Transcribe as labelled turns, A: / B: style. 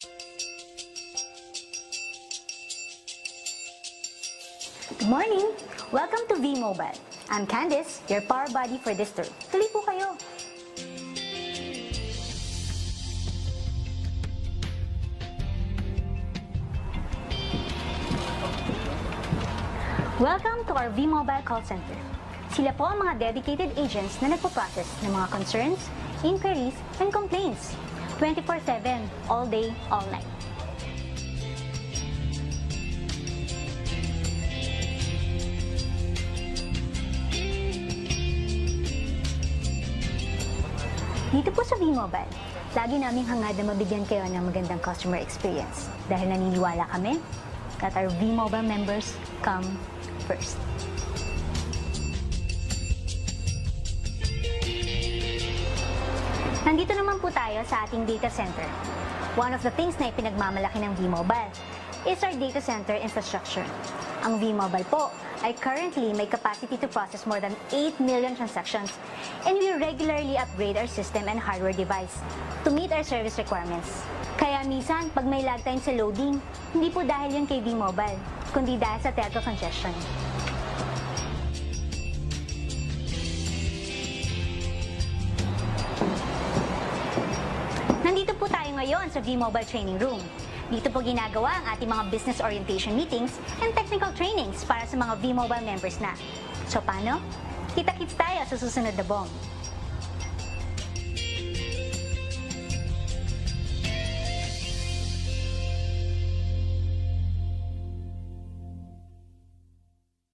A: Good morning! Welcome to V-Mobile. I'm Candice, your power buddy for this tour. Tuloy po kayo! Welcome to our V-Mobile call center. Sila po ang mga dedicated agents na nagpo-process ng mga concerns, inquiries, and complaints. 24/7, all day, all night. Dito po sa V-Mobile, lagi naming hangad na mabigyan kayo ng magandang customer experience dahil naniniwala kami that our V-Mobile members come first. Nandito naman po tayo sa ating data center. One of the things na ipinagmamalaki ng V-Mobile is our data center infrastructure. Ang V-Mobile po ay currently may capacity to process more than 8 million transactions, and we regularly upgrade our system and hardware device to meet our service requirements. Kaya minsan, pag may lag time sa loading, hindi po dahil yun kay V-Mobile, kundi dahil sa telco congestion. Nandito po tayo ngayon sa V-Mobile Training Room. Dito po ginagawa ang ating mga business orientation meetings and technical trainings para sa mga V-Mobile members na. So paano? Kita-kits tayo sa susunod na BOM.